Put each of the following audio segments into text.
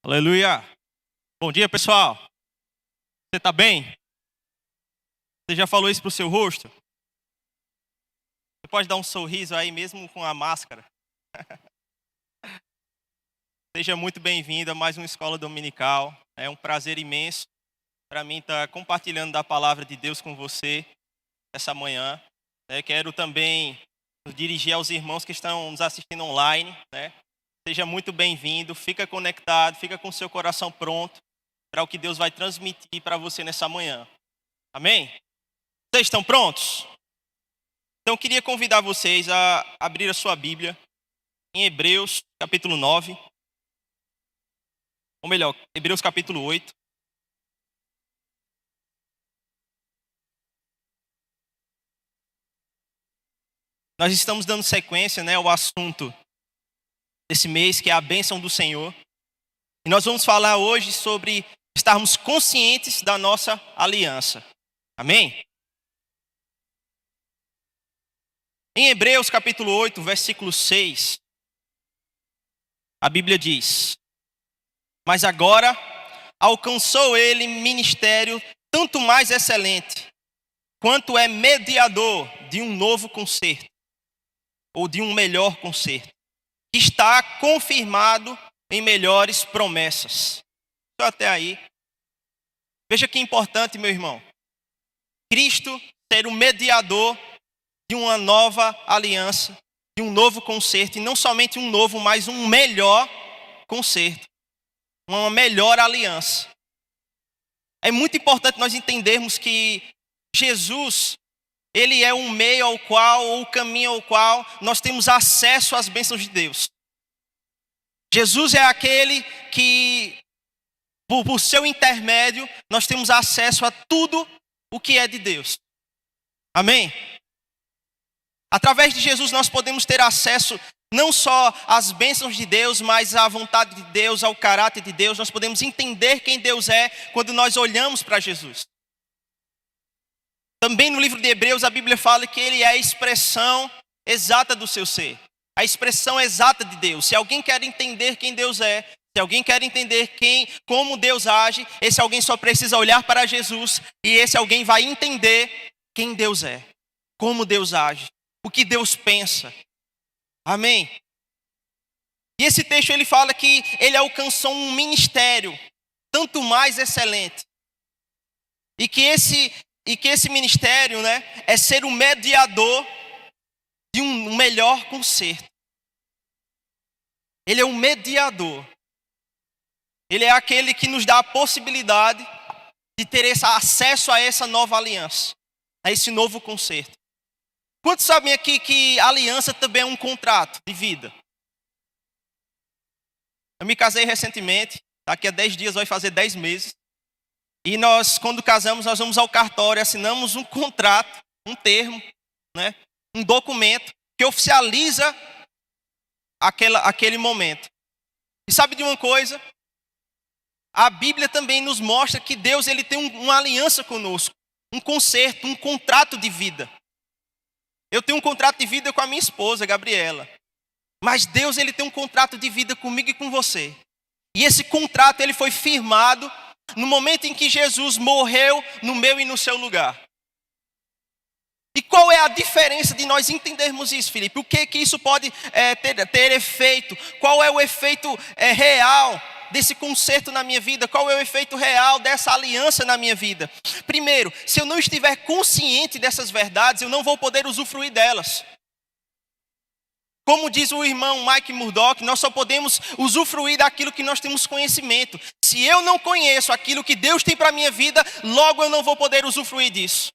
Aleluia. Bom dia, pessoal. Você está bem? Você já falou isso para o seu rosto? Você pode dar um sorriso aí mesmo com a máscara? Seja muito bem-vindo a mais uma escola dominical. É um prazer imenso para mim estar compartilhando da palavra de Deus com você essa manhã. Quero também dirigir aos irmãos que estão nos assistindo online. Seja muito bem-vindo, fica conectado, fica com seu coração pronto para o que Deus vai transmitir para você nessa manhã. Amém? Vocês estão prontos? Então eu queria convidar vocês a abrir a sua Bíblia em Hebreus capítulo 9. Ou melhor, Hebreus capítulo 8. Nós estamos dando sequência ao assunto desse mês, que é a bênção do Senhor. E nós vamos falar hoje sobre estarmos conscientes da nossa aliança. Amém? Em Hebreus capítulo 8, versículo 6, a Bíblia diz: Mas agora alcançou ele ministério tanto mais excelente, quanto é mediador de um novo concerto, ou de um melhor concerto, que está confirmado em melhores promessas. Só até aí. Veja que importante, meu irmão. Cristo ser o mediador de uma nova aliança, de um novo concerto, e não somente um novo, mas um melhor concerto, uma melhor aliança. É muito importante nós entendermos que Jesus, ele é um meio ao qual, ou o caminho ao qual nós temos acesso às bênçãos de Deus. Jesus é aquele que, por seu intermédio, nós temos acesso a tudo o que é de Deus. Amém? Através de Jesus nós podemos ter acesso não só às bênçãos de Deus, mas à vontade de Deus, ao caráter de Deus. Nós podemos entender quem Deus é quando nós olhamos para Jesus. Também no livro de Hebreus a Bíblia fala que ele é a expressão exata do seu ser. A expressão exata de Deus. Se alguém quer entender quem Deus é, se alguém quer entender como Deus age, esse alguém só precisa olhar para Jesus e esse alguém vai entender quem Deus é, como Deus age, o que Deus pensa. Amém? E esse texto ele fala que ele alcançou um ministério tanto mais excelente. E que esse ministério é ser o mediador de um melhor concerto. Ele é um mediador. Ele é aquele que nos dá a possibilidade de ter esse acesso a essa nova aliança, a esse novo concerto. Quantos sabem aqui que aliança também é um contrato de vida? Eu me casei recentemente, daqui a 10 dias vai fazer 10 meses. E nós, quando casamos, nós vamos ao cartório, assinamos um contrato, um termo, um documento que oficializa aquele momento. E sabe de uma coisa? A Bíblia também nos mostra que Deus ele tem uma aliança conosco, um concerto, um contrato de vida. Eu tenho um contrato de vida com a minha esposa, Gabriela. Mas Deus ele tem um contrato de vida comigo e com você. E esse contrato ele foi firmado no momento em que Jesus morreu no meu e no seu lugar. E qual é a diferença de nós entendermos isso, Felipe? O que isso pode ter efeito? Qual é o efeito real desse concerto na minha vida? Qual é o efeito real dessa aliança na minha vida? Primeiro, se eu não estiver consciente dessas verdades, eu não vou poder usufruir delas. Como diz o irmão Mike Murdock, nós só podemos usufruir daquilo que nós temos conhecimento. Se eu não conheço aquilo que Deus tem para a minha vida, logo eu não vou poder usufruir disso.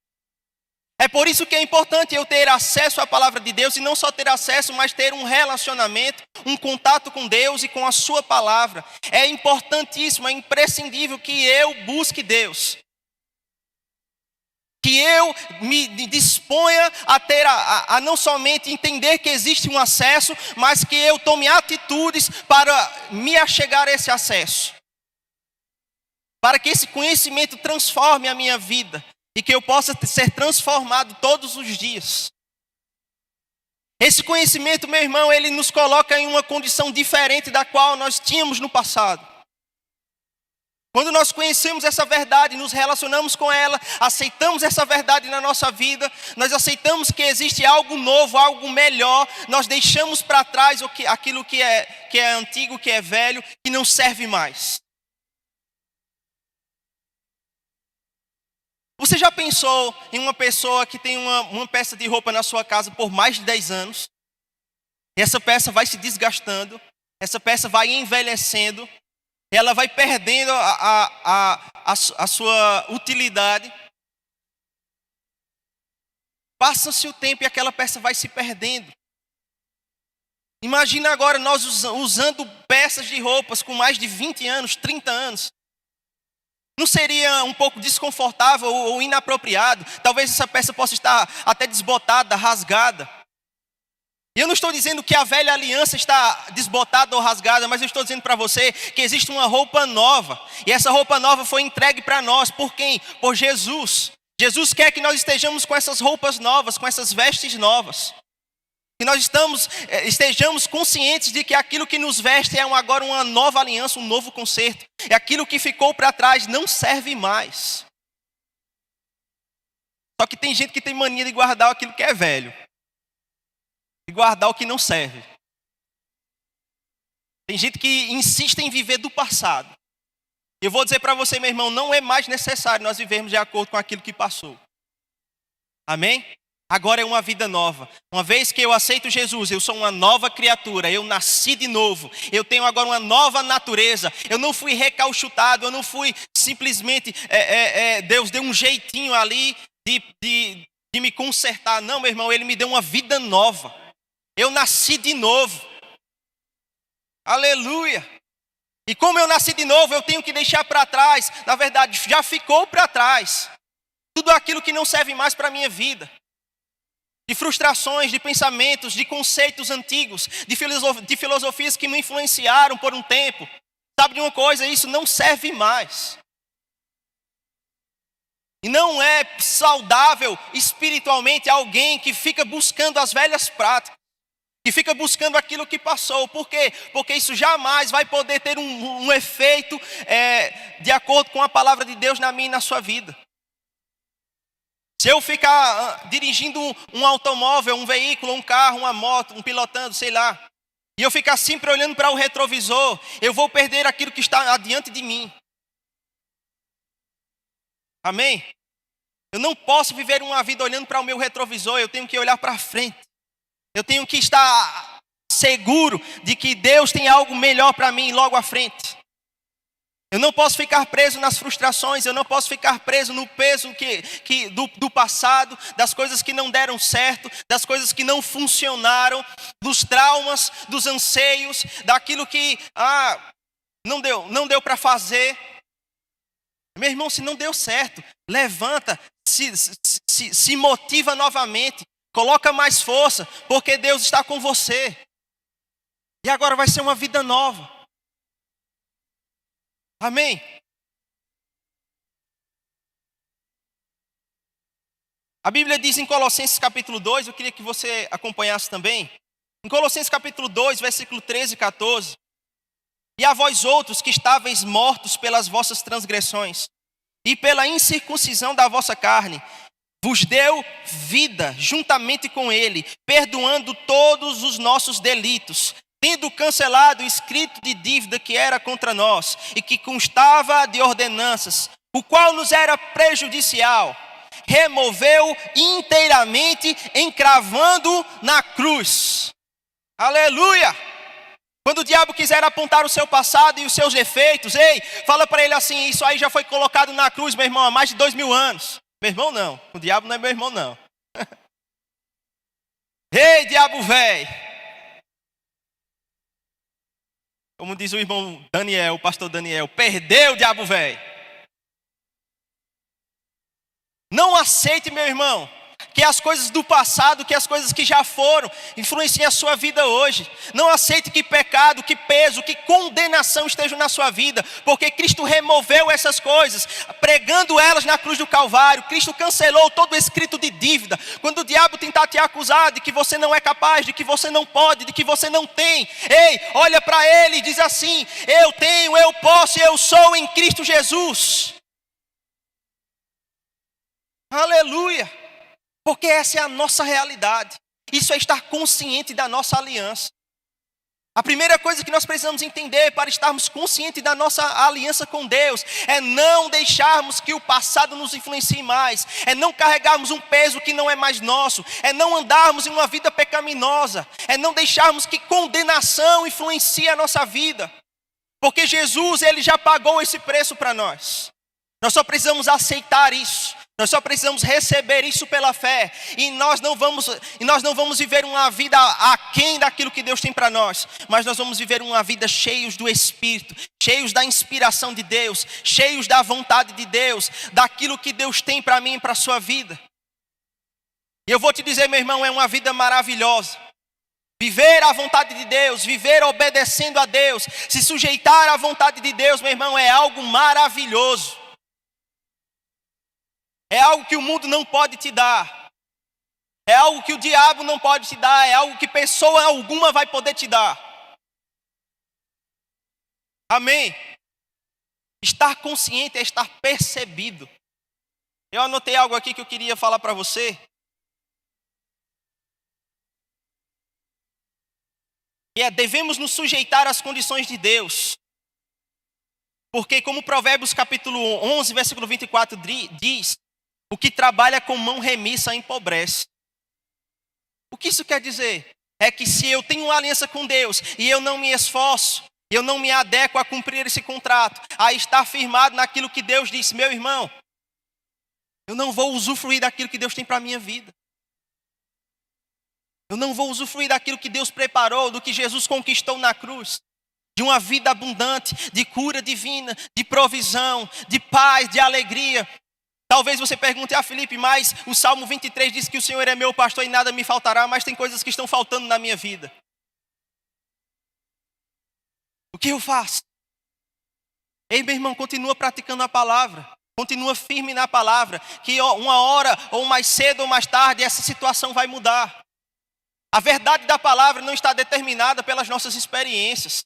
É por isso que é importante eu ter acesso à palavra de Deus, e não só ter acesso, mas ter um relacionamento, um contato com Deus e com a sua palavra. É importantíssimo, é imprescindível que eu busque Deus. Que eu me disponha a ter, a não somente entender que existe um acesso, mas que eu tome atitudes para me achegar a esse acesso. Para que esse conhecimento transforme a minha vida. E que eu possa ser transformado todos os dias. Esse conhecimento, meu irmão, ele nos coloca em uma condição diferente da qual nós tínhamos no passado. Quando nós conhecemos essa verdade, nos relacionamos com ela, aceitamos essa verdade na nossa vida, nós aceitamos que existe algo novo, algo melhor, nós deixamos para trás aquilo que é antigo, que é velho, que não serve mais. Você já pensou em uma pessoa que tem uma peça de roupa na sua casa por mais de 10 anos? E essa peça vai se desgastando, essa peça vai envelhecendo, ela vai perdendo a sua utilidade. Passa-se o tempo e aquela peça vai se perdendo. Imagina agora nós usando peças de roupas com mais de 20 anos, 30 anos. Não seria um pouco desconfortável ou inapropriado? Talvez essa peça possa estar até desbotada, rasgada. E eu não estou dizendo que a velha aliança está desbotada ou rasgada, mas eu estou dizendo para você que existe uma roupa nova. E essa roupa nova foi entregue para nós. Por quem? Por Jesus. Jesus quer que nós estejamos com essas roupas novas, com essas vestes novas. Que nós estejamos conscientes de que aquilo que nos veste é agora uma nova aliança, um novo concerto. E aquilo que ficou para trás não serve mais. Só que tem gente que tem mania de guardar aquilo que é velho. E guardar o que não serve. Tem gente que insiste em viver do passado. Eu vou dizer para você, meu irmão, não é mais necessário nós vivermos de acordo com aquilo que passou. Amém? Agora é uma vida nova. Uma vez que eu aceito Jesus, eu sou uma nova criatura. Eu nasci de novo. Eu tenho agora uma nova natureza. Eu não fui recalchutado. Eu não fui simplesmente... Deus deu um jeitinho ali de me consertar. Não, meu irmão, Ele me deu uma vida nova. Eu nasci de novo. Aleluia. E como eu nasci de novo, eu tenho que deixar para trás. Na verdade, já ficou para trás. Tudo aquilo que não serve mais para a minha vida. De frustrações, de pensamentos, de conceitos antigos. De filosofias que me influenciaram por um tempo. Sabe de uma coisa? Isso não serve mais. E não é saudável espiritualmente alguém que fica buscando as velhas práticas. Que fica buscando aquilo que passou. Por quê? Porque isso jamais vai poder ter um efeito de acordo com a palavra de Deus na minha e na sua vida. Se eu ficar dirigindo um automóvel, um veículo, um carro, uma moto, pilotando, sei lá, e eu ficar sempre olhando para o retrovisor, eu vou perder aquilo que está adiante de mim. Amém? Eu não posso viver uma vida olhando para o meu retrovisor, eu tenho que olhar para frente. Eu tenho que estar seguro de que Deus tem algo melhor para mim logo à frente. Eu não posso ficar preso nas frustrações, eu não posso ficar preso no peso do passado, das coisas que não deram certo, das coisas que não funcionaram, dos traumas, dos anseios, daquilo que não deu para fazer. Meu irmão, se não deu certo, levanta, se motiva novamente. Coloca mais força, porque Deus está com você. E agora vai ser uma vida nova. Amém? A Bíblia diz em Colossenses capítulo 2, eu queria que você acompanhasse também. Em Colossenses capítulo 2, versículo 13 e 14. E a vós outros que estáveis mortos pelas vossas transgressões e pela incircuncisão da vossa carne, vos deu vida juntamente com Ele, perdoando todos os nossos delitos, tendo cancelado o escrito de dívida que era contra nós e que constava de ordenanças, o qual nos era prejudicial, removeu inteiramente, encravando na cruz. Aleluia! Quando o diabo quiser apontar o seu passado e os seus defeitos, ei, fala para ele assim, isso aí já foi colocado na cruz, meu irmão, há mais de 2000 anos. Meu irmão não, o diabo não é meu irmão não. Ei, diabo velho. Como diz o irmão Daniel, o pastor Daniel, perdeu o diabo velho. Não aceite, meu irmão, que as coisas do passado, que as coisas que já foram, influenciem a sua vida hoje. Não aceite que pecado, que peso, que condenação estejam na sua vida, porque Cristo removeu essas coisas, pregando elas na cruz do Calvário. Cristo cancelou todo o escrito de dívida. Quando o diabo tentar te acusar de que você não é capaz, de que você não pode, de que você não tem, ei, olha para ele e diz assim: eu tenho, eu posso e eu sou em Cristo Jesus. Aleluia! Porque essa é a nossa realidade. Isso é estar consciente da nossa aliança. A primeira coisa que nós precisamos entender para estarmos conscientes da nossa aliança com Deus é não deixarmos que o passado nos influencie mais, é não carregarmos um peso que não é mais nosso, é não andarmos em uma vida pecaminosa, é não deixarmos que condenação influencie a nossa vida. Porque Jesus, ele já pagou esse preço para nós. Nós só precisamos aceitar isso. Nós só precisamos receber isso pela fé. E nós não vamos viver uma vida aquém daquilo que Deus tem para nós. Mas nós vamos viver uma vida cheios do Espírito, cheios da inspiração de Deus, cheios da vontade de Deus, daquilo que Deus tem para mim e para a sua vida. E eu vou te dizer, meu irmão, é uma vida maravilhosa. Viver a vontade de Deus, viver obedecendo a Deus, se sujeitar à vontade de Deus, meu irmão, é algo maravilhoso. É algo que o mundo não pode te dar. É algo que o diabo não pode te dar. É algo que pessoa alguma vai poder te dar. Amém? Estar consciente é estar percebido. Eu anotei algo aqui que eu queria falar para você. E devemos nos sujeitar às condições de Deus. Porque como Provérbios capítulo 11, versículo 24 diz: o que trabalha com mão remissa empobrece. O que isso quer dizer? É que se eu tenho uma aliança com Deus e eu não me esforço, eu não me adequo a cumprir esse contrato, a estar firmado naquilo que Deus disse, meu irmão, eu não vou usufruir daquilo que Deus tem para a minha vida. Eu não vou usufruir daquilo que Deus preparou, do que Jesus conquistou na cruz. De uma vida abundante, de cura divina, de provisão, de paz, de alegria. Talvez você pergunte: Felipe, mas o Salmo 23 diz que o Senhor é meu pastor e nada me faltará, mas tem coisas que estão faltando na minha vida. O que eu faço? Ei, meu irmão, continua praticando a palavra. Continua firme na palavra, que uma hora, ou mais cedo ou mais tarde, essa situação vai mudar. A verdade da palavra não está determinada pelas nossas experiências.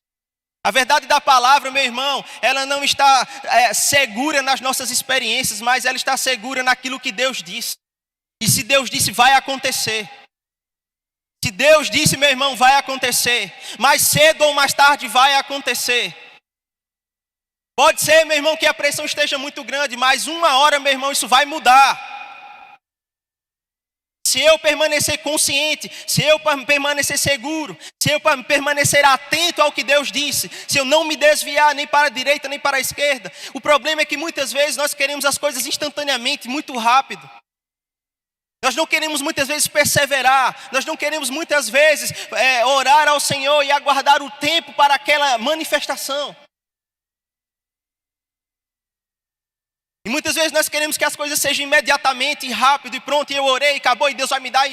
A verdade da palavra, meu irmão, ela não está segura nas nossas experiências, mas ela está segura naquilo que Deus disse. E se Deus disse, vai acontecer. Se Deus disse, meu irmão, vai acontecer. Mais cedo ou mais tarde vai acontecer. Pode ser, meu irmão, que a pressão esteja muito grande, mas uma hora, meu irmão, isso vai mudar. Se eu permanecer consciente, se eu permanecer seguro, se eu permanecer atento ao que Deus disse, se eu não me desviar nem para a direita nem para a esquerda. O problema é que muitas vezes nós queremos as coisas instantaneamente, muito rápido. Nós não queremos muitas vezes perseverar, nós não queremos muitas vezes orar ao Senhor e aguardar o tempo para aquela manifestação. E muitas vezes nós queremos que as coisas sejam imediatamente e rápido e pronto, e eu orei, acabou e Deus vai me dar.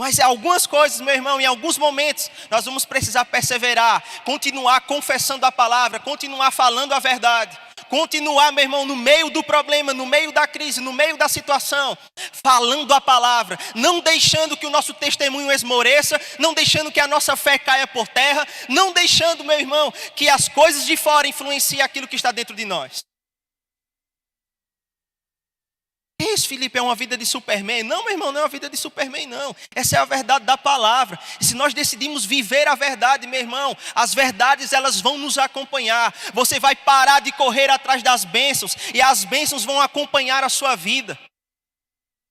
Mas algumas coisas, meu irmão, em alguns momentos, nós vamos precisar perseverar, continuar confessando a palavra, continuar falando a verdade. Continuar, meu irmão, no meio do problema, no meio da crise, no meio da situação, falando a palavra, não deixando que o nosso testemunho esmoreça, não deixando que a nossa fé caia por terra, não deixando, meu irmão, que as coisas de fora influenciem aquilo que está dentro de nós. Isso, Felipe, é uma vida de Superman? Não, meu irmão, não é uma vida de Superman, não. Essa é a verdade da palavra. E se nós decidimos viver a verdade, meu irmão, as verdades, elas vão nos acompanhar. Você vai parar de correr atrás das bênçãos e as bênçãos vão acompanhar a sua vida.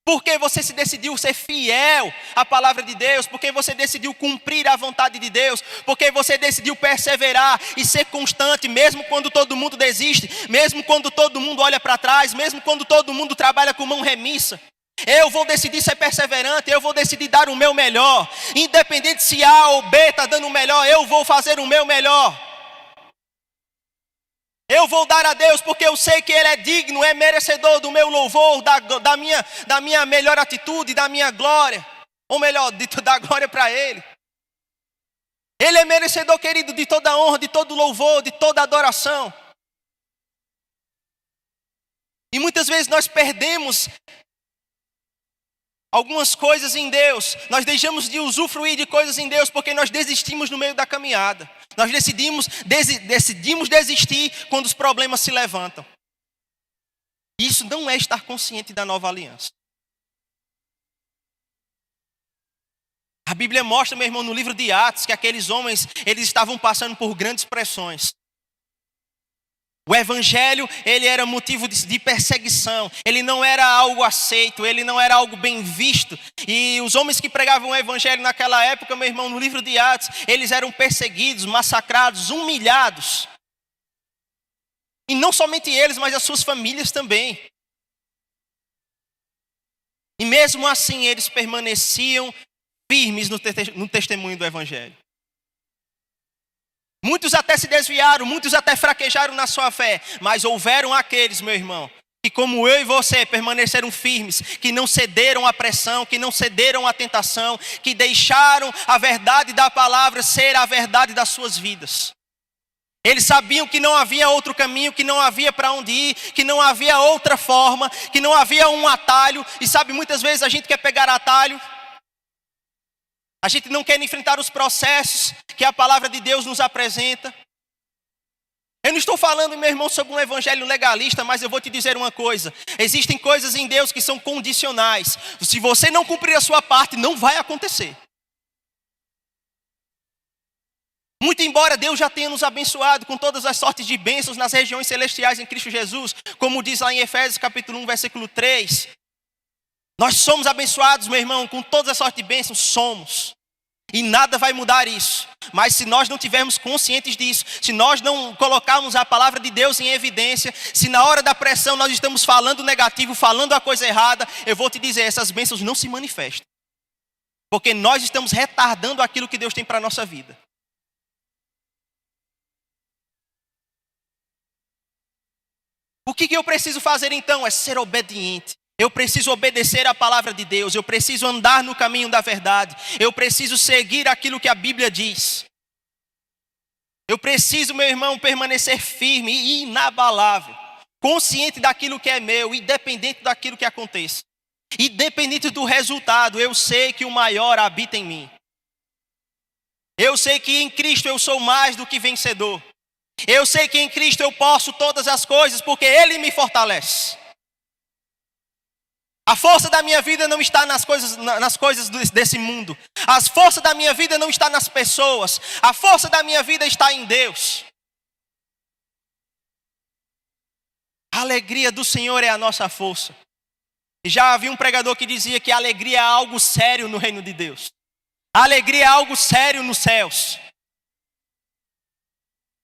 Porque você se decidiu ser fiel à palavra de Deus, porque você decidiu cumprir a vontade de Deus, porque você decidiu perseverar e ser constante, mesmo quando todo mundo desiste, mesmo quando todo mundo olha para trás, mesmo quando todo mundo trabalha com mão remissa. Eu vou decidir ser perseverante, eu vou decidir dar o meu melhor. Independente se A ou B está dando o melhor, eu vou fazer o meu melhor. Eu vou dar a Deus porque eu sei que Ele é digno, é merecedor do meu louvor, da minha melhor atitude, da minha glória. Ou melhor, da glória para Ele. Ele é merecedor, querido, de toda honra, de todo louvor, de toda adoração. E muitas vezes nós perdemos algumas coisas em Deus. Nós deixamos de usufruir de coisas em Deus porque nós desistimos no meio da caminhada. Nós decidimos desistir quando os problemas se levantam. Isso não é estar consciente da nova aliança. A Bíblia mostra, meu irmão, no livro de Atos, que aqueles homens, eles estavam passando por grandes pressões. O evangelho, ele era motivo de perseguição. Ele não era algo aceito, ele não era algo bem visto. E os homens que pregavam o evangelho naquela época, meu irmão, no livro de Atos, eles eram perseguidos, massacrados, humilhados. E não somente eles, mas as suas famílias também. E mesmo assim, eles permaneciam firmes no testemunho do evangelho. Muitos até se desviaram, muitos até fraquejaram na sua fé, mas houveram aqueles, meu irmão, que como eu e você permaneceram firmes, que não cederam à pressão, que não cederam à tentação, que deixaram a verdade da palavra ser a verdade das suas vidas. Eles sabiam que não havia outro caminho, que não havia para onde ir, que não havia outra forma, que não havia um atalho. E sabe, muitas vezes a gente quer pegar atalho. A gente não quer enfrentar os processos que a palavra de Deus nos apresenta. Eu não estou falando, meu irmão, sobre um evangelho legalista, mas eu vou te dizer uma coisa. Existem coisas em Deus que são condicionais. Se você não cumprir a sua parte, não vai acontecer. Muito embora Deus já tenha nos abençoado com todas as sortes de bênçãos nas regiões celestiais em Cristo Jesus, como diz lá em Efésios capítulo 1, versículo 3, nós somos abençoados, meu irmão, com todas as sortes de bênçãos, somos. E nada vai mudar isso. Mas se nós não tivermos conscientes disso, se nós não colocarmos a palavra de Deus em evidência, se na hora da pressão nós estamos falando negativo, falando a coisa errada, eu vou te dizer, essas bênçãos não se manifestam. Porque nós estamos retardando aquilo que Deus tem para a nossa vida. O que eu preciso fazer então? É ser obediente. Eu preciso obedecer à palavra de Deus. Eu preciso andar no caminho da verdade. Eu preciso seguir aquilo que a Bíblia diz. Eu preciso, meu irmão, permanecer firme e inabalável. Consciente daquilo que é meu, independente daquilo que aconteça. Independente do resultado, eu sei que o maior habita em mim. Eu sei que em Cristo eu sou mais do que vencedor. Eu sei que em Cristo eu posso todas as coisas porque Ele me fortalece. A força da minha vida não está nas coisas desse mundo. A força da minha vida não está nas pessoas. A força da minha vida está em Deus. A alegria do Senhor é a nossa força. E já havia um pregador que dizia que a alegria é algo sério no reino de Deus. A alegria é algo sério nos céus.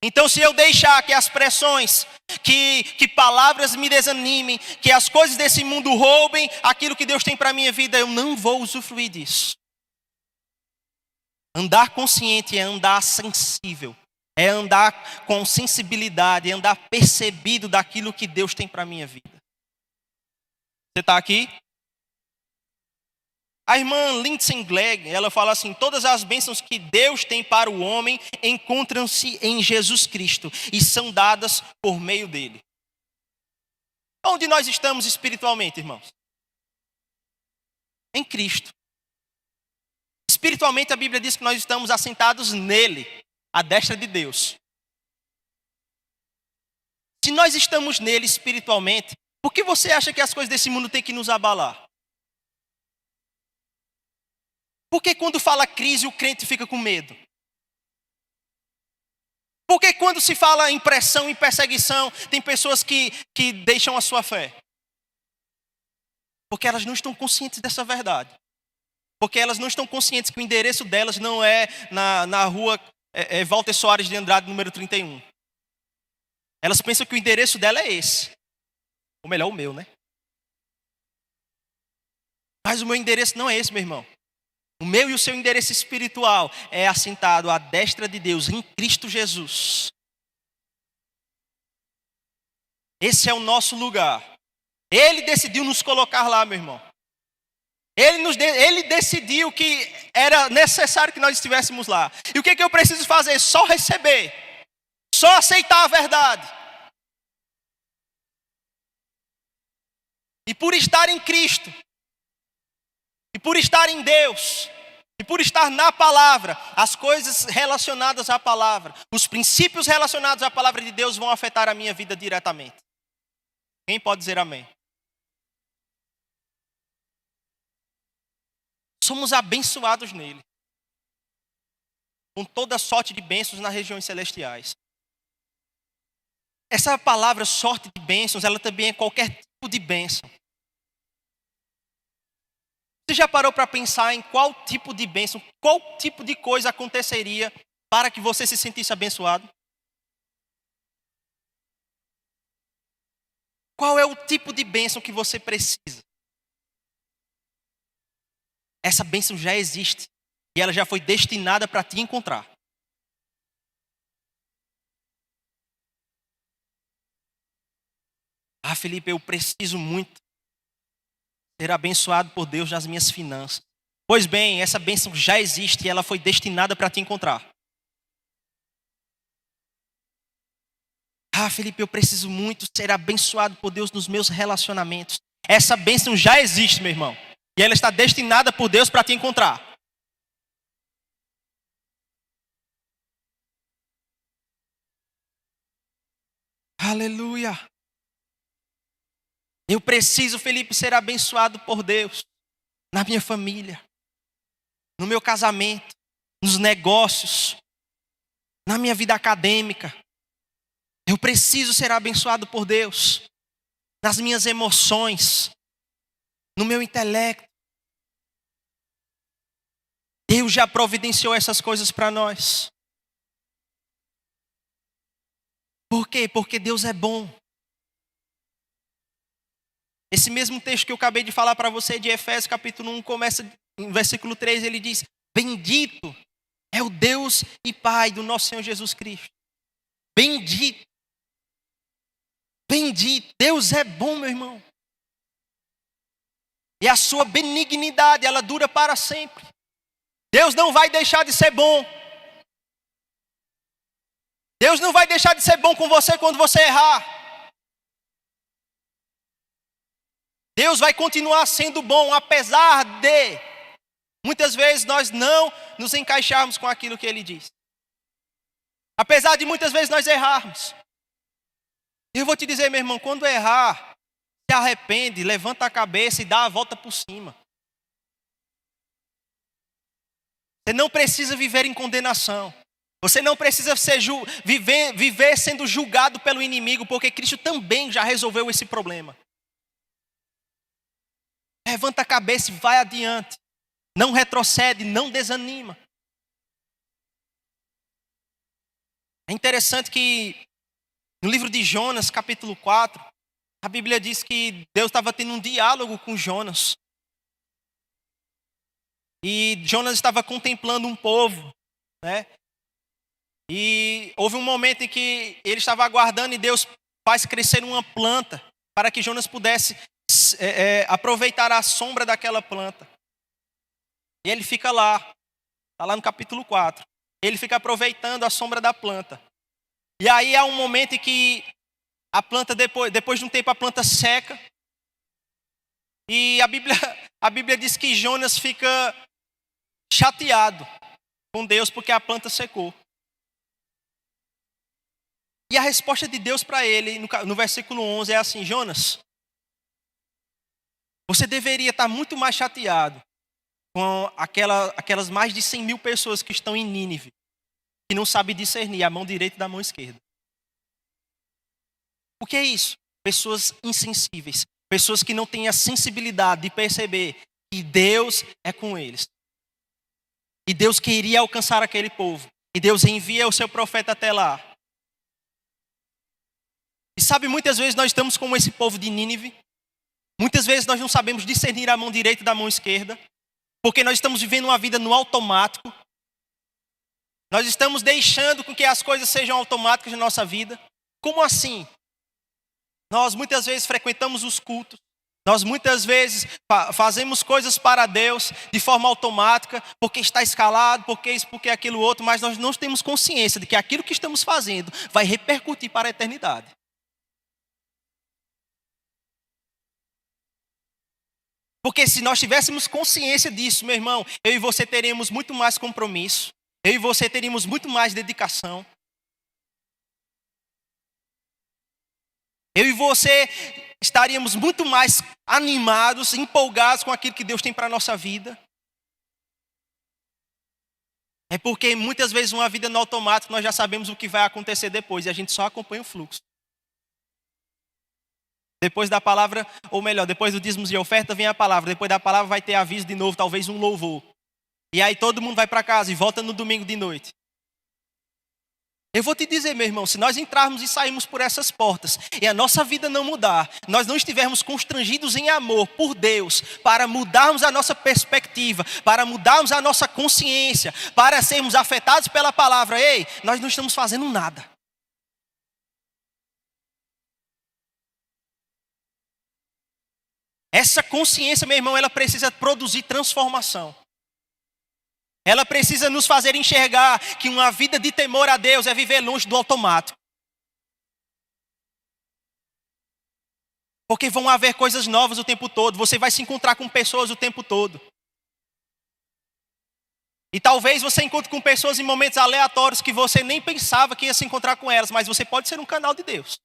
Então, se eu deixar que as pressões, que palavras me desanimem, que as coisas desse mundo roubem aquilo que Deus tem para a minha vida, eu não vou usufruir disso. Andar consciente é andar sensível, é andar com sensibilidade, é andar percebido daquilo que Deus tem para a minha vida. Você está aqui? A irmã Lindsay Glegg, ela fala assim, todas as bênçãos que Deus tem para o homem encontram-se em Jesus Cristo e são dadas por meio dele. Onde nós estamos espiritualmente, irmãos? Em Cristo. Espiritualmente a Bíblia diz que nós estamos assentados nele, à destra de Deus. Se nós estamos nele espiritualmente, por que você acha que as coisas desse mundo têm que nos abalar? Por que quando fala crise o crente fica com medo? Por que quando se fala em pressão e perseguição tem pessoas que deixam a sua fé? Porque elas não estão conscientes dessa verdade. Porque elas não estão conscientes que o endereço delas não é na rua Walter Soares de Andrade, número 31. Elas pensam que o endereço dela é esse. Ou melhor, o meu, né? Mas o meu endereço não é esse, meu irmão. O meu e o seu endereço espiritual é assentado à destra de Deus em Cristo Jesus. Esse é o nosso lugar. Ele decidiu nos colocar lá, meu irmão. Ele decidiu que era necessário que nós estivéssemos lá. E o que eu preciso fazer? Só receber. Só aceitar a verdade. E por estar em Cristo, e por estar em Deus, e por estar na palavra, as coisas relacionadas à palavra, os princípios relacionados à palavra de Deus vão afetar a minha vida diretamente. Quem pode dizer amém? Somos abençoados nele, com toda sorte de bênçãos nas regiões celestiais. Essa palavra sorte de bênçãos, ela também é qualquer tipo de bênção. Você já parou para pensar em qual tipo de bênção, qual tipo de coisa aconteceria para que você se sentisse abençoado? Qual é o tipo de bênção que você precisa? Essa bênção já existe e ela já foi destinada para te encontrar. Ah, Felipe, eu preciso muito ser abençoado por Deus nas minhas finanças. Pois bem, essa bênção já existe e ela foi destinada para te encontrar. Ah, Felipe, eu preciso muito ser abençoado por Deus nos meus relacionamentos. Essa bênção já existe, meu irmão. E ela está destinada por Deus para te encontrar. Aleluia. Eu preciso, Felipe, ser abençoado por Deus na minha família, no meu casamento, nos negócios, na minha vida acadêmica. Eu preciso ser abençoado por Deus nas minhas emoções, no meu intelecto. Deus já providenciou essas coisas para nós. Por quê? Porque Deus é bom. Esse mesmo texto que eu acabei de falar para você de Efésios capítulo 1, começa em versículo 3, ele diz: bendito é o Deus e Pai do nosso Senhor Jesus Cristo. Bendito. Bendito. Deus é bom, meu irmão. E a sua benignidade, ela dura para sempre. Deus não vai deixar de ser bom. Deus não vai deixar de ser bom com você quando você errar. Deus vai continuar sendo bom, apesar de muitas vezes nós não nos encaixarmos com aquilo que Ele diz. Apesar de muitas vezes nós errarmos. Eu vou te dizer, meu irmão, quando errar, se arrepende, levanta a cabeça e dá a volta por cima. Você não precisa viver em condenação. Você não precisa viver sendo julgado pelo inimigo, porque Cristo também já resolveu esse problema. Levanta a cabeça e vai adiante. Não retrocede, não desanima. É interessante que no livro de Jonas, capítulo 4, a Bíblia diz que Deus estava tendo um diálogo com Jonas. E Jonas estava contemplando um povo, né? E houve um momento em que ele estava aguardando e Deus faz crescer uma planta para que Jonas pudesse aproveitar a sombra daquela planta. E ele fica lá, está lá no capítulo 4. Ele fica aproveitando a sombra da planta. E aí há um momento em que a planta, depois de um tempo, a planta seca. E a Bíblia diz que Jonas fica chateado com Deus porque a planta secou. E a resposta de Deus para ele, no versículo 11, é assim: Jonas, você deveria estar muito mais chateado com aquelas mais de 100 mil pessoas que estão em Nínive, que não sabem discernir a mão direita da mão esquerda. O que é isso? Pessoas insensíveis, pessoas que não têm a sensibilidade de perceber que Deus é com eles. E Deus queria alcançar aquele povo. E Deus envia o seu profeta até lá. E sabe, muitas vezes nós estamos como esse povo de Nínive. Muitas vezes nós não sabemos discernir a mão direita da mão esquerda. Porque nós estamos vivendo uma vida no automático. Nós estamos deixando com que as coisas sejam automáticas na nossa vida. Como assim? Nós muitas vezes frequentamos os cultos. Nós muitas vezes fazemos coisas para Deus de forma automática, porque está escalado, porque isso, porque aquilo outro, mas nós não temos consciência de que aquilo que estamos fazendo vai repercutir para a eternidade. Porque se nós tivéssemos consciência disso, meu irmão, eu e você teríamos muito mais compromisso, eu e você teríamos muito mais dedicação. Eu e você estaríamos muito mais animados, empolgados com aquilo que Deus tem para a nossa vida. É porque muitas vezes uma vida no automático nós já sabemos o que vai acontecer depois e a gente só acompanha o fluxo. Depois da palavra, ou melhor, depois do dízimos e oferta vem a palavra. Depois da palavra vai ter aviso de novo, talvez um louvor. E aí todo mundo vai para casa e volta no domingo de noite. Eu vou te dizer, meu irmão, se nós entrarmos e sairmos por essas portas e a nossa vida não mudar, nós não estivermos constrangidos em amor por Deus, para mudarmos a nossa perspectiva, para mudarmos a nossa consciência, para sermos afetados pela palavra, ei, nós não estamos fazendo nada. Essa consciência, meu irmão, ela precisa produzir transformação. Ela precisa nos fazer enxergar que uma vida de temor a Deus é viver longe do automático. Porque vão haver coisas novas o tempo todo. Você vai se encontrar com pessoas o tempo todo. E talvez você encontre com pessoas em momentos aleatórios que você nem pensava que ia se encontrar com elas. Mas você pode ser um canal de Deus.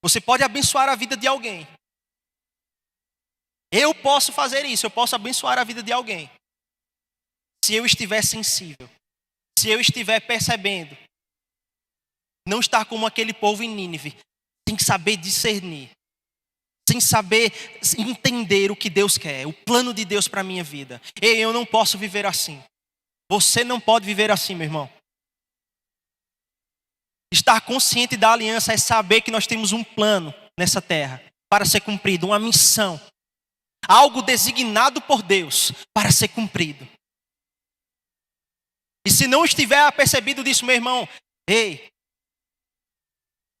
Você pode abençoar a vida de alguém. Eu posso fazer isso. Eu posso abençoar a vida de alguém. Se eu estiver sensível, se eu estiver percebendo, não estar como aquele povo em Nínive, sem saber discernir, sem saber entender o que Deus quer, o plano de Deus para a minha vida. Eu não posso viver assim. Você não pode viver assim, meu irmão. Estar consciente da aliança é saber que nós temos um plano nessa terra para ser cumprido, uma missão, algo designado por Deus para ser cumprido. E se não estiver apercebido disso, meu irmão, ei,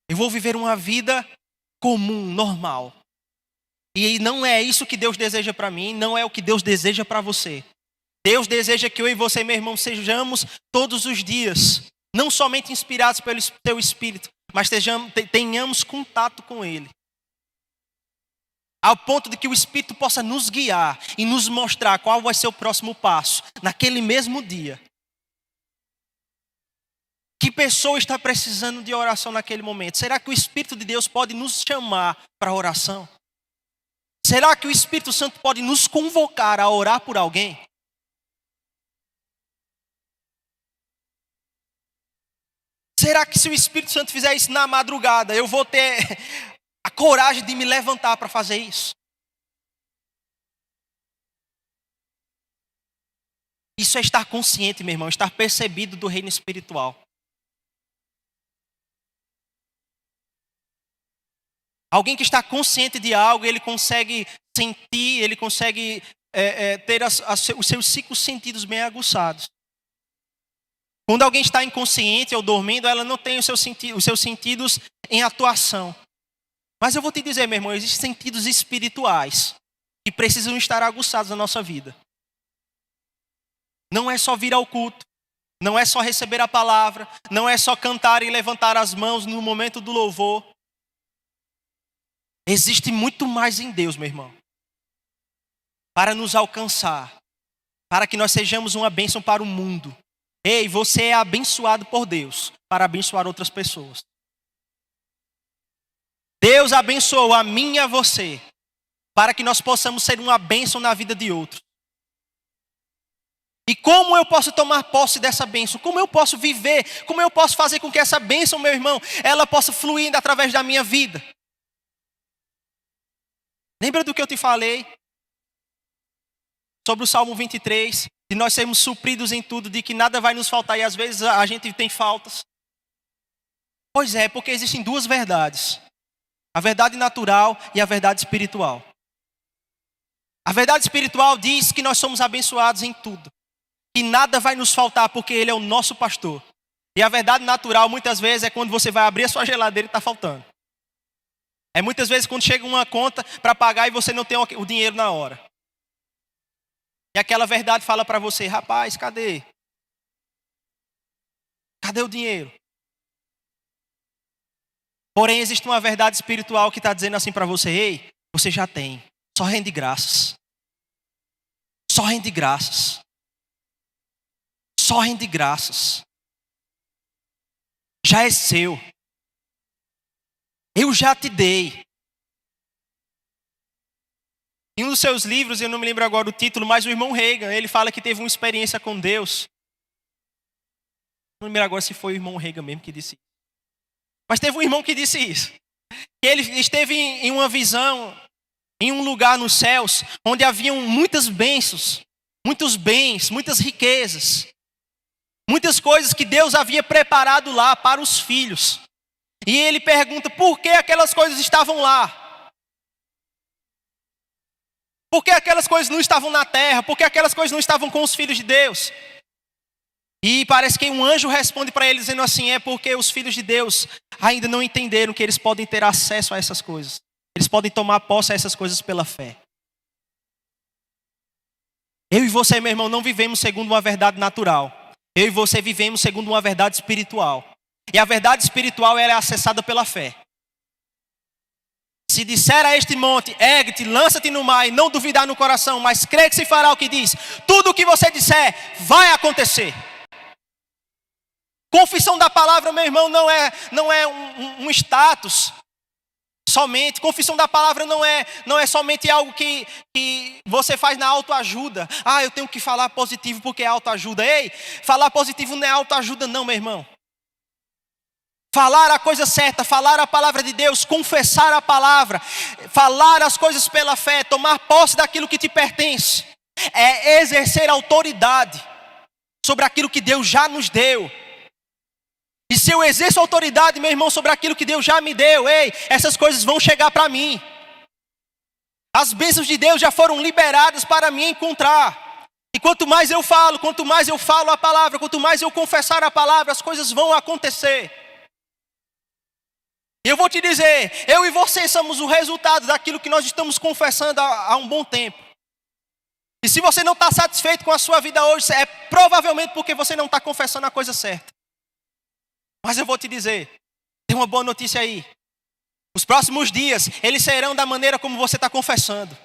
eu vou viver uma vida comum, normal. E não é isso que Deus deseja para mim, não é o que Deus deseja para você. Deus deseja que eu e você, meu irmão, sejamos todos os dias, não somente inspirados pelo seu Espírito, mas tenhamos contato com Ele. Ao ponto de que o Espírito possa nos guiar e nos mostrar qual vai ser o próximo passo, naquele mesmo dia. Que pessoa está precisando de oração naquele momento? Será que o Espírito de Deus pode nos chamar para a oração? Será que o Espírito Santo pode nos convocar a orar por alguém? Será que se o Espírito Santo fizer isso na madrugada, eu vou ter a coragem de me levantar para fazer isso? Isso é estar consciente, meu irmão, estar percebido do reino espiritual. Alguém que está consciente de algo, ele consegue sentir, ele consegue ter os seus 5 sentidos bem aguçados. Quando alguém está inconsciente ou dormindo, ela não tem os seus sentidos em atuação. Mas eu vou te dizer, meu irmão, existem sentidos espirituais que precisam estar aguçados na nossa vida. Não é só vir ao culto, não é só receber a palavra, não é só cantar e levantar as mãos no momento do louvor. Existe muito mais em Deus, meu irmão, para nos alcançar, para que nós sejamos uma bênção para o mundo. Ei, você é abençoado por Deus para abençoar outras pessoas. Deus abençoou a mim e a você para que nós possamos ser uma bênção na vida de outros. E como eu posso tomar posse dessa bênção? Como eu posso viver? Como eu posso fazer com que essa bênção, meu irmão, ela possa fluir através da minha vida? Lembra do que eu te falei sobre o Salmo 23, de nós sermos supridos em tudo, de que nada vai nos faltar e às vezes a gente tem faltas? Pois é, porque existem 2 verdades. A verdade natural e a verdade espiritual. A verdade espiritual diz que nós somos abençoados em tudo. Que nada vai nos faltar porque Ele é o nosso pastor. E a verdade natural muitas vezes é quando você vai abrir a sua geladeira e está faltando. É muitas vezes quando chega uma conta para pagar e você não tem o dinheiro na hora. E aquela verdade fala para você: rapaz, cadê? Cadê o dinheiro? Porém, existe uma verdade espiritual que está dizendo assim para você: ei, você já tem. Só rende graças. Só rende graças. Só rende graças. Já é seu. Eu já te dei. Em um dos seus livros, eu não me lembro agora o título, mas o irmão Reagan, ele fala que teve uma experiência com Deus. Não me lembro agora se foi o irmão Reagan mesmo que disse isso. Mas teve um irmão que disse isso. Que ele esteve em uma visão, em um lugar nos céus, onde haviam muitas bênçãos, muitos bens, muitas riquezas. Muitas coisas que Deus havia preparado lá para os filhos. E ele pergunta por que aquelas coisas estavam lá. Por que aquelas coisas não estavam na terra? Por que aquelas coisas não estavam com os filhos de Deus? E parece que um anjo responde para ele dizendo assim: é porque os filhos de Deus ainda não entenderam que eles podem ter acesso a essas coisas. Eles podem tomar posse a essas coisas pela fé. Eu e você, meu irmão, não vivemos segundo uma verdade natural. Eu e você vivemos segundo uma verdade espiritual. E a verdade espiritual ela é acessada pela fé. Se disser a este monte: ergue-te, lança-te no mar, e não duvidar no coração, mas crê que se fará o que diz, tudo o que você disser vai acontecer. Confissão da palavra, meu irmão, não é um status somente. Confissão da palavra não é somente algo que você faz na autoajuda. Ah, eu tenho que falar positivo porque é autoajuda. Ei, falar positivo não é autoajuda não, meu irmão. Falar a coisa certa, falar a palavra de Deus, confessar a palavra, falar as coisas pela fé, tomar posse daquilo que te pertence, é exercer autoridade sobre aquilo que Deus já nos deu. E se eu exerço autoridade, meu irmão, sobre aquilo que Deus já me deu, ei, essas coisas vão chegar para mim. As bênçãos de Deus já foram liberadas para me encontrar. E quanto mais eu falo a palavra, quanto mais eu confessar a palavra, as coisas vão acontecer. E eu vou te dizer, eu e você somos o resultado daquilo que nós estamos confessando há um bom tempo. E se você não está satisfeito com a sua vida hoje, é provavelmente porque você não está confessando a coisa certa. Mas eu vou te dizer, tem uma boa notícia aí. Os próximos dias, eles serão da maneira como você está confessando.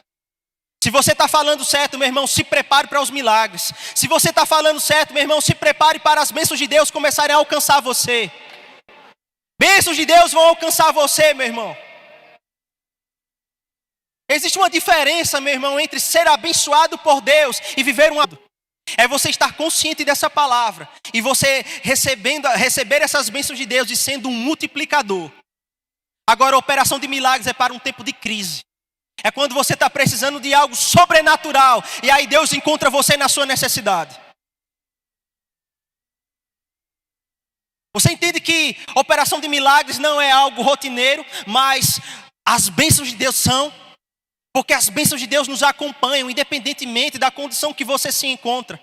Se você está falando certo, meu irmão, se prepare para os milagres. Se você está falando certo, meu irmão, se prepare para as bênçãos de Deus começarem a alcançar você. Bênçãos de Deus vão alcançar você, meu irmão. Existe uma diferença, meu irmão, entre ser abençoado por Deus e viver um... É você estar consciente dessa palavra e você receber essas bênçãos de Deus e sendo um multiplicador. Agora, a operação de milagres é para um tempo de crise. É quando você está precisando de algo sobrenatural e aí Deus encontra você na sua necessidade. Você entende que operação de milagres não é algo rotineiro, mas as bênçãos de Deus são, porque as bênçãos de Deus nos acompanham, independentemente da condição que você se encontra,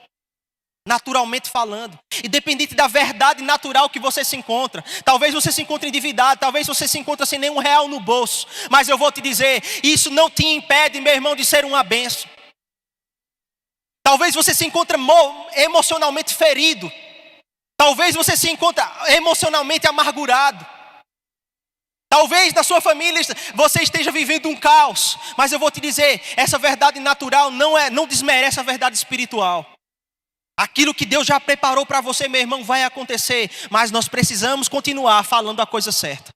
naturalmente falando, independente da verdade natural que você se encontra. Talvez você se encontre endividado, talvez você se encontre sem nenhum real no bolso, mas eu vou te dizer, isso não te impede, meu irmão, de ser uma bênção. Talvez você se encontre emocionalmente ferido. Talvez você se encontre emocionalmente amargurado. Talvez na sua família você esteja vivendo um caos. Mas eu vou te dizer, essa verdade natural não desmerece a verdade espiritual. Aquilo que Deus já preparou para você, meu irmão, vai acontecer. Mas nós precisamos continuar falando a coisa certa.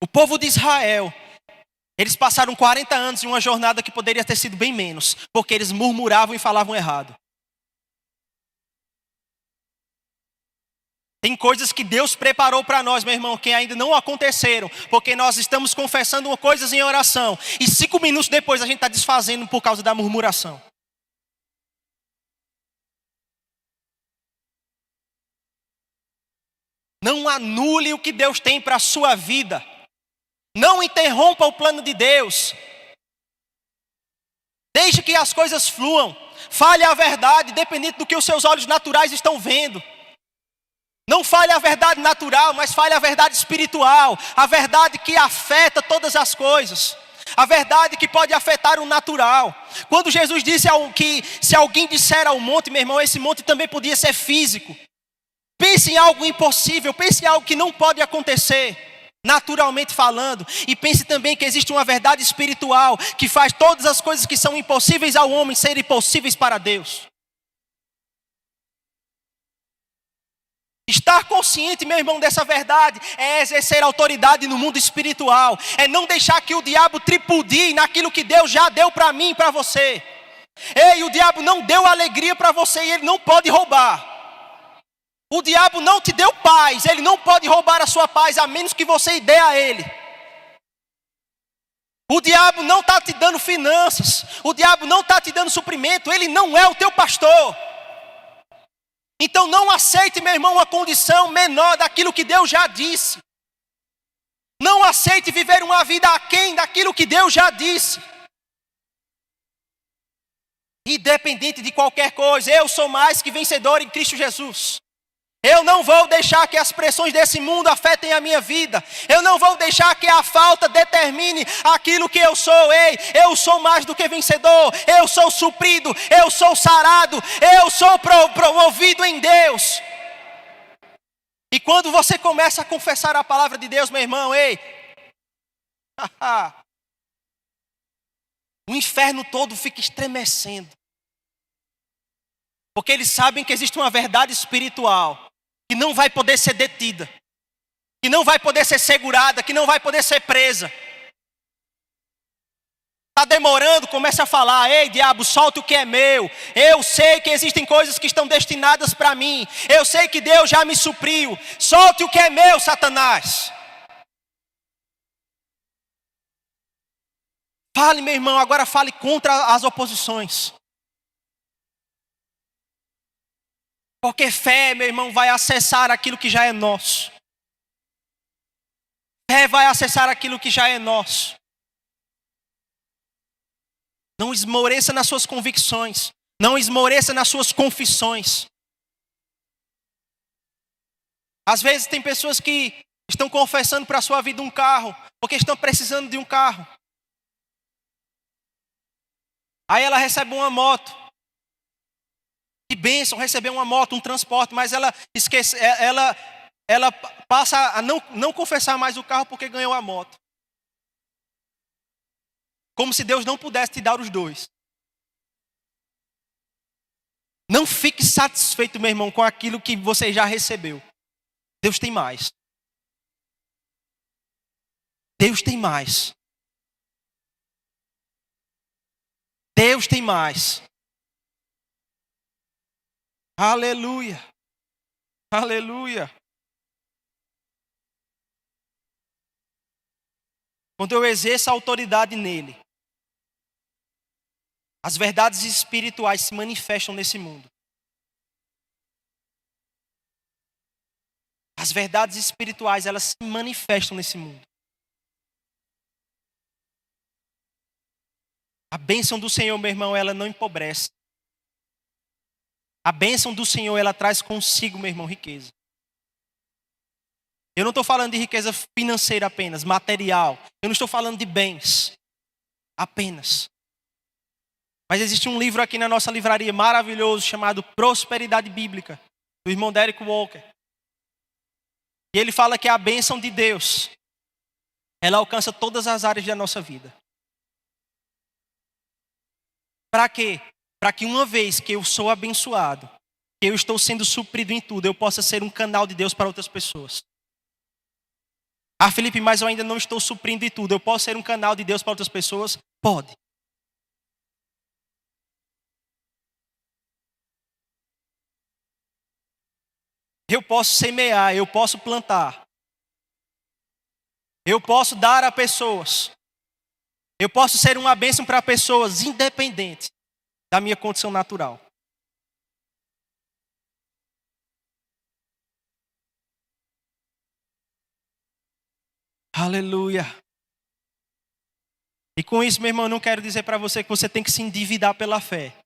O povo de Israel, eles passaram 40 anos em uma jornada que poderia ter sido bem menos, porque eles murmuravam e falavam errado. Tem coisas que Deus preparou para nós, meu irmão, que ainda não aconteceram, porque nós estamos confessando coisas em oração, e 5 minutos depois a gente está desfazendo por causa da murmuração. Não anule o que Deus tem para a sua vida. Não interrompa o plano de Deus. Deixe que as coisas fluam. Fale a verdade, dependente do que os seus olhos naturais estão vendo. Não fale a verdade natural, mas fale a verdade espiritual. A verdade que afeta todas as coisas. A verdade que pode afetar o natural. Quando Jesus disse que se alguém disser ao monte, meu irmão, esse monte também podia ser físico. Pense em algo impossível, pense em algo que não pode acontecer, naturalmente falando. E pense também que existe uma verdade espiritual que faz todas as coisas que são impossíveis ao homem serem possíveis para Deus. Estar consciente, meu irmão, dessa verdade é exercer autoridade no mundo espiritual. É não deixar que o diabo tripudie naquilo que Deus já deu para mim e para você. Ei, o diabo não deu alegria para você e ele não pode roubar. O diabo não te deu paz, ele não pode roubar a sua paz, a menos que você dê a ele. O diabo não está te dando finanças, o diabo não está te dando suprimento, ele não é o teu pastor. Então não aceite, meu irmão, uma condição menor daquilo que Deus já disse. Não aceite viver uma vida aquém daquilo que Deus já disse. Independente de qualquer coisa, eu sou mais que vencedor em Cristo Jesus. Eu não vou deixar que as pressões desse mundo afetem a minha vida. Eu não vou deixar que a falta determine aquilo que eu sou. Ei, eu sou mais do que vencedor. Eu sou suprido, eu sou sarado, eu sou promovido em Deus. E quando você começa a confessar a palavra de Deus, meu irmão, ei, o inferno todo fica estremecendo. Porque eles sabem que existe uma verdade espiritual que não vai poder ser detida, que não vai poder ser segurada, que não vai poder ser presa. Está demorando, começa a falar: ei, diabo, solta o que é meu. Eu sei que existem coisas que estão destinadas para mim. Eu sei que Deus já me supriu. Solte o que é meu, Satanás. Fale, meu irmão, agora fale contra as oposições. Porque fé, meu irmão, vai acessar aquilo que já é nosso. Fé vai acessar aquilo que já é nosso. Não esmoreça nas suas convicções. Não esmoreça nas suas confissões. Às vezes tem pessoas que estão confessando para a sua vida um carro, porque estão precisando de um carro. Aí ela recebe uma moto. Que bênção receber uma moto, um transporte, mas ela esquece, ela passa a não confessar mais o carro porque ganhou a moto. Como se Deus não pudesse te dar os dois. Não fique satisfeito, meu irmão, com aquilo que você já recebeu. Deus tem mais. Deus tem mais. Deus tem mais. Aleluia. Aleluia. Quando eu exerço a autoridade nele, as verdades espirituais se manifestam nesse mundo. As verdades espirituais, elas se manifestam nesse mundo. A bênção do Senhor, meu irmão, ela não empobrece. A bênção do Senhor, ela traz consigo, meu irmão, riqueza. Eu não estou falando de riqueza financeira apenas, material. Eu não estou falando de bens apenas. Mas existe um livro aqui na nossa livraria maravilhoso chamado Prosperidade Bíblica, do irmão Derek Walker. E ele fala que a bênção de Deus, ela alcança todas as áreas da nossa vida. Para quê? Para que uma vez que eu sou abençoado, que eu estou sendo suprido em tudo, eu possa ser um canal de Deus para outras pessoas. Ah, Felipe, mas eu ainda não estou suprindo em tudo. Eu posso ser um canal de Deus para outras pessoas? Pode. Eu posso semear, eu posso plantar. Eu posso dar a pessoas. Eu posso ser uma bênção para pessoas, independente da minha condição natural. Aleluia. E com isso, meu irmão, eu não quero dizer para você que você tem que se endividar pela fé.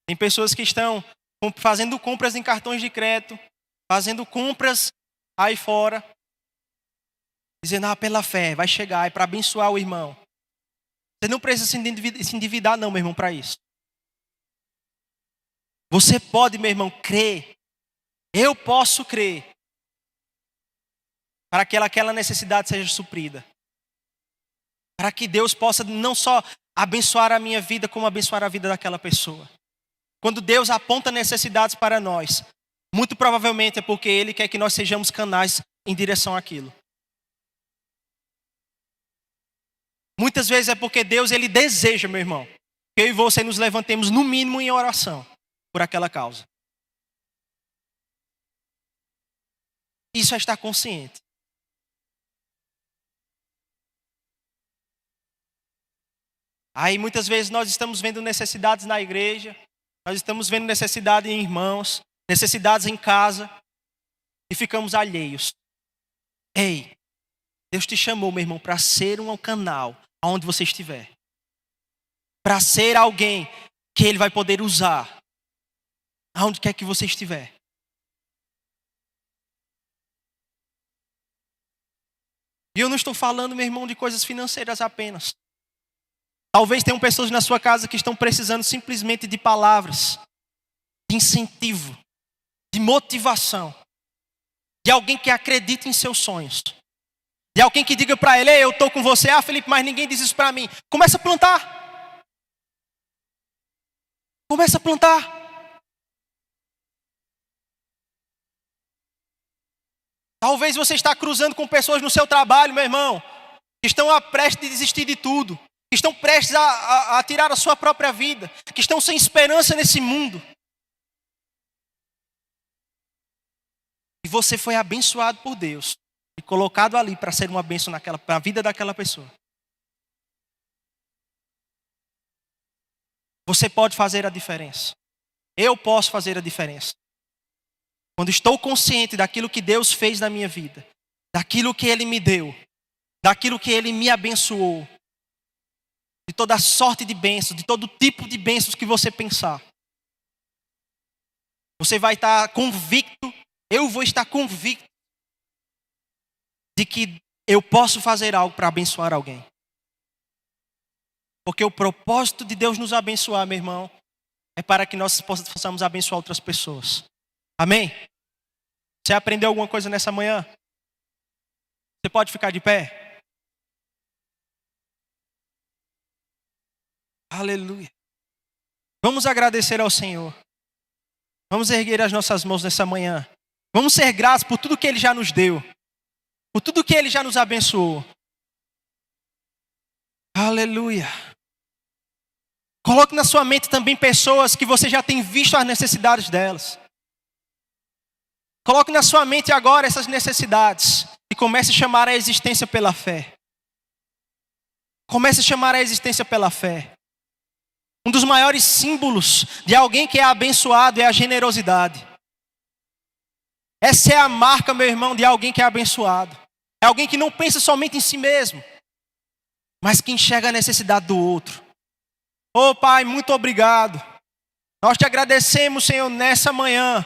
Tem pessoas que estão fazendo compras em cartões de crédito, fazendo compras aí fora, dizendo, pela fé, vai chegar, é para abençoar o irmão. Você não precisa se endividar não, meu irmão, para isso. Você pode, meu irmão, crer. Eu posso crer. Para que aquela necessidade seja suprida. Para que Deus possa não só abençoar a minha vida, como abençoar a vida daquela pessoa. Quando Deus aponta necessidades para nós, muito provavelmente é porque Ele quer que nós sejamos canais em direção àquilo. Muitas vezes é porque Deus, Ele deseja, meu irmão, que eu e você nos levantemos no mínimo em oração por aquela causa. Isso é estar consciente. Aí muitas vezes nós estamos vendo necessidades na igreja, nós estamos vendo necessidade em irmãos, necessidades em casa, e ficamos alheios. Ei, Deus te chamou, meu irmão, para ser um canal aonde você estiver. Para ser alguém que Ele vai poder usar aonde quer que você estiver. E eu não estou falando, meu irmão, de coisas financeiras apenas. Talvez tenham pessoas na sua casa que estão precisando simplesmente de palavras, de incentivo, de motivação, de alguém que acredite em seus sonhos, de alguém que diga para ele, ei, eu estou com você, Felipe, mas ninguém diz isso para mim. Começa a plantar. Começa a plantar. Talvez você está cruzando com pessoas no seu trabalho, meu irmão, que estão prestes a desistir de tudo, que estão prestes a tirar a sua própria vida, que estão sem esperança nesse mundo. E você foi abençoado por Deus e colocado ali para ser uma bênção na vida daquela pessoa. Você pode fazer a diferença. Eu posso fazer a diferença. Quando estou consciente daquilo que Deus fez na minha vida, daquilo que Ele me deu, daquilo que Ele me abençoou, de toda sorte de bênçãos, de todo tipo de bênçãos que você pensar, você vai estar convicto, eu vou estar convicto de que eu posso fazer algo para abençoar alguém. Porque o propósito de Deus nos abençoar, meu irmão, é para que nós possamos abençoar outras pessoas. Amém? Você aprendeu alguma coisa nessa manhã? Você pode ficar de pé? Aleluia. Vamos agradecer ao Senhor. Vamos erguer as nossas mãos nessa manhã. Vamos ser gratos por tudo que Ele já nos deu. Por tudo que Ele já nos abençoou. Aleluia. Coloque na sua mente também pessoas que você já tem visto as necessidades delas. Coloque na sua mente agora essas necessidades e comece a chamar a existência pela fé. Comece a chamar a existência pela fé. Um dos maiores símbolos de alguém que é abençoado é a generosidade. Essa é a marca, meu irmão, de alguém que é abençoado. É alguém que não pensa somente em si mesmo, mas que enxerga a necessidade do outro. Oh, Pai, muito obrigado. Nós te agradecemos, Senhor, nessa manhã,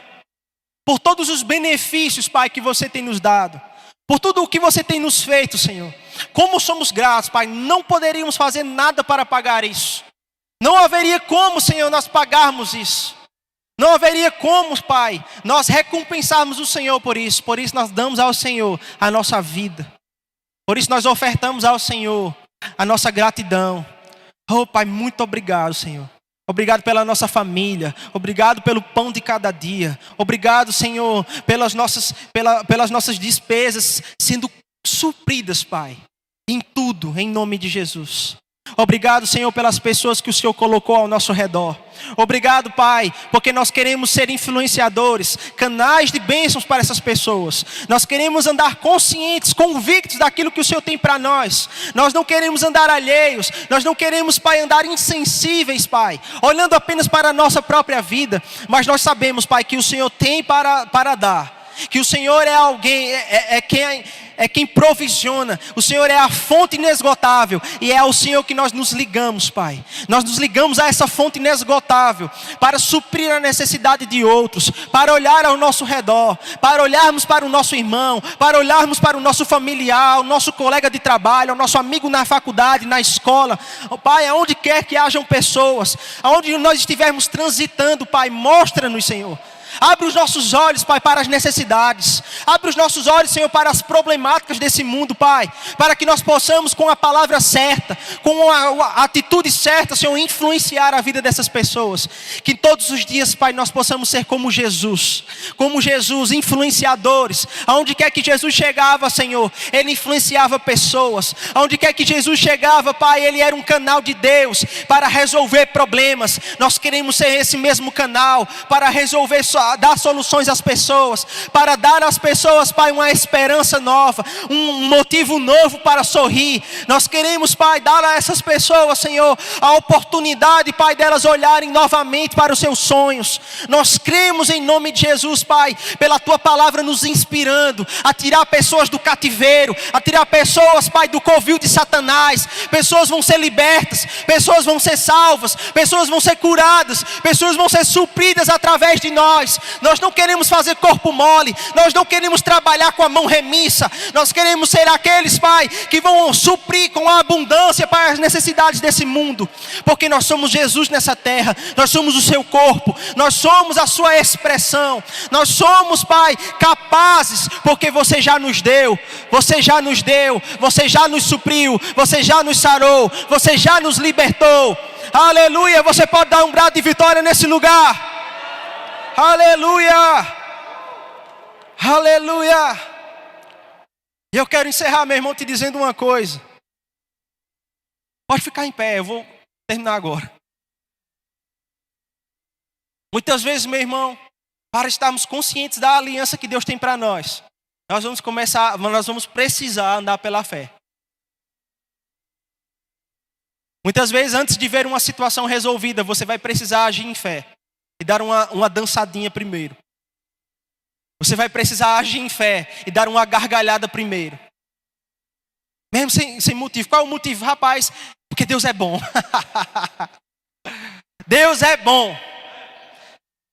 por todos os benefícios, Pai, que você tem nos dado. Por tudo o que você tem nos feito, Senhor. Como somos gratos, Pai. Não poderíamos fazer nada para pagar isso. Não haveria como, Senhor, nós pagarmos isso. Não haveria como, Pai, nós recompensarmos o Senhor por isso. Por isso nós damos ao Senhor a nossa vida. Por isso nós ofertamos ao Senhor a nossa gratidão. Oh, Pai, muito obrigado, Senhor. Obrigado pela nossa família. Obrigado pelo pão de cada dia. Obrigado, Senhor, pelas nossas despesas sendo supridas, Pai. Em tudo, em nome de Jesus. Obrigado, Senhor, pelas pessoas que o Senhor colocou ao nosso redor. Obrigado, Pai, porque nós queremos ser influenciadores, canais de bênçãos para essas pessoas. Nós queremos andar conscientes, convictos daquilo que o Senhor tem para nós. Nós não queremos andar alheios. Nós não queremos, Pai, andar insensíveis, Pai, olhando apenas para a nossa própria vida. Mas nós sabemos, Pai, que o Senhor tem para dar. Que o Senhor é alguém, é quem provisiona, o Senhor é a fonte inesgotável, e é ao Senhor que nós nos ligamos, Pai. Nós nos ligamos a essa fonte inesgotável, para suprir a necessidade de outros, para olhar ao nosso redor, para olharmos para o nosso irmão, para olharmos para o nosso familiar, o nosso colega de trabalho, o nosso amigo na faculdade, na escola. Pai, aonde quer que hajam pessoas, aonde nós estivermos transitando, Pai, mostra-nos, Senhor. Abre os nossos olhos, Pai, para as necessidades. Abre os nossos olhos, Senhor, para as problemáticas desse mundo, Pai. Para que nós possamos, com a palavra certa, com a atitude certa, Senhor, influenciar a vida dessas pessoas. Que todos os dias, Pai, nós possamos ser como Jesus, influenciadores. Aonde quer que Jesus chegava, Senhor, Ele influenciava pessoas. Aonde quer que Jesus chegava, Pai, Ele era um canal de Deus para resolver problemas. Nós queremos ser esse mesmo canal para resolver, dar soluções às pessoas, para dar às pessoas, Pai, uma esperança nova, um motivo novo para sorrir. Nós queremos, Pai, dar a essas pessoas, Senhor, a oportunidade, Pai, delas olharem novamente para os seus sonhos. Nós cremos em nome de Jesus, Pai, pela Tua palavra nos inspirando a tirar pessoas do cativeiro, a tirar pessoas, Pai, do covil de Satanás. Pessoas vão ser libertas, pessoas vão ser salvas, pessoas vão ser curadas, pessoas vão ser supridas através de nós. Nós não queremos fazer corpo mole, nós não queremos trabalhar com a mão remissa, nós queremos ser aqueles, Pai, que vão suprir com a abundância para as necessidades desse mundo, porque nós somos Jesus nessa terra, nós somos o seu corpo, nós somos a sua expressão, nós somos, Pai, capazes, porque você já nos deu, você já nos deu, você já nos supriu, você já nos sarou, você já nos libertou. Aleluia. Você pode dar um brado de vitória nesse lugar. Aleluia! Aleluia! E eu quero encerrar, meu irmão, te dizendo uma coisa. Pode ficar em pé, eu vou terminar agora. Muitas vezes, meu irmão, para estarmos conscientes da aliança que Deus tem para nós, nós vamos precisar andar pela fé. Muitas vezes, antes de ver uma situação resolvida, você vai precisar agir em fé. E dar uma dançadinha primeiro. Você vai precisar agir em fé e dar uma gargalhada primeiro. Mesmo sem motivo. Qual é o motivo? Rapaz, porque Deus é bom. Deus é bom.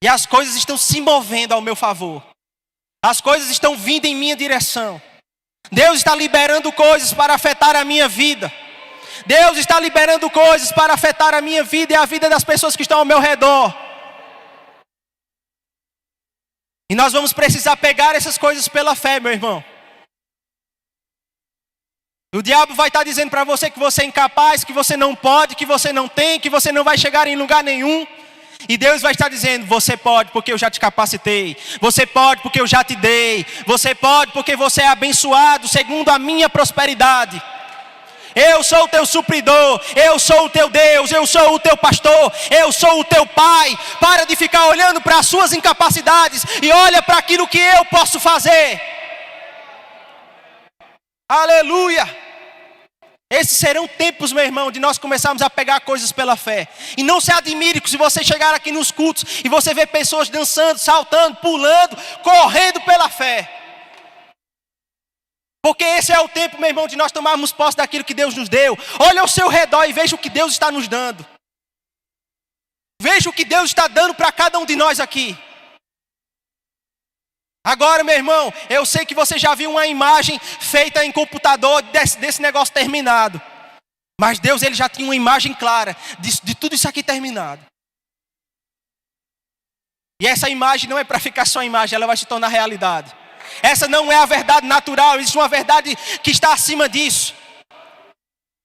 E as coisas estão se movendo ao meu favor. As coisas estão vindo em minha direção. Deus está liberando coisas para afetar a minha vida. Deus está liberando coisas para afetar a minha vida e a vida das pessoas que estão ao meu redor. E nós vamos precisar pegar essas coisas pela fé, meu irmão. O diabo vai estar dizendo para você que você é incapaz, que você não pode, que você não tem, que você não vai chegar em lugar nenhum. E Deus vai estar dizendo, você pode porque eu já te capacitei. Você pode porque eu já te dei. Você pode porque você é abençoado segundo a minha prosperidade. Eu sou o teu supridor, eu sou o teu Deus, eu sou o teu pastor, eu sou o teu pai. Para de ficar olhando para as suas incapacidades e olha para aquilo que eu posso fazer. Aleluia! Esses serão tempos, meu irmão, de nós começarmos a pegar coisas pela fé. E não se admire se você chegar aqui nos cultos e você ver pessoas dançando, saltando, pulando, correndo pela fé. Porque esse é o tempo, meu irmão, de nós tomarmos posse daquilo que Deus nos deu. Olha ao seu redor e veja o que Deus está nos dando. Veja o que Deus está dando para cada um de nós aqui. Agora, meu irmão, eu sei que você já viu uma imagem feita em computador desse negócio terminado. Mas Deus, Ele já tinha uma imagem clara de tudo isso aqui terminado. E essa imagem não é para ficar só imagem, ela vai se tornar realidade. Essa não é a verdade natural, existe uma verdade que está acima disso.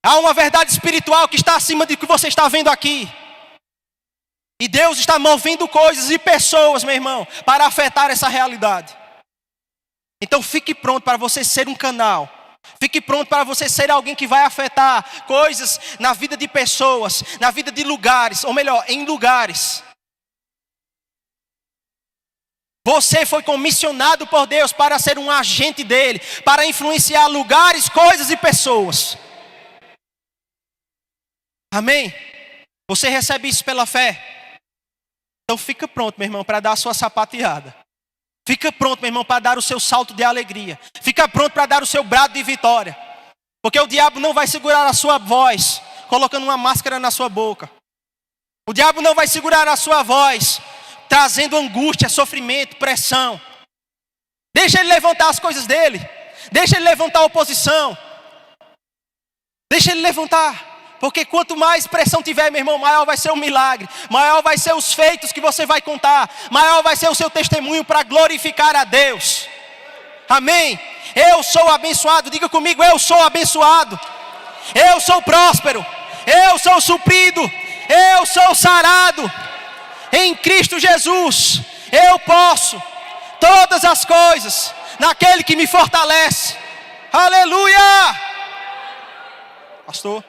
Há uma verdade espiritual que está acima do que você está vendo aqui. E Deus está movendo coisas e pessoas, meu irmão, para afetar essa realidade. Então fique pronto para você ser um canal. Fique pronto para você ser alguém que vai afetar coisas na vida de pessoas, na vida de lugares, ou melhor, em lugares. Você foi comissionado por Deus para ser um agente dele, para influenciar lugares, coisas e pessoas. Amém? Você recebe isso pela fé? Então fica pronto, meu irmão, para dar a sua sapateada. Fica pronto, meu irmão, para dar o seu salto de alegria. Fica pronto para dar o seu brado de vitória. Porque o diabo não vai segurar a sua voz colocando uma máscara na sua boca. O diabo não vai segurar a sua voz trazendo angústia, sofrimento, pressão. Deixa ele levantar as coisas dele. Deixa ele levantar a oposição. Deixa ele levantar. Porque quanto mais pressão tiver, meu irmão, maior vai ser o milagre. Maior vai ser os feitos que você vai contar. Maior vai ser o seu testemunho para glorificar a Deus. Amém? Eu sou abençoado. Diga comigo, eu sou abençoado. Eu sou próspero. Eu sou suprido. Eu sou sarado. Em Cristo Jesus. Eu posso todas as coisas naquele que me fortalece. Aleluia! Pastor?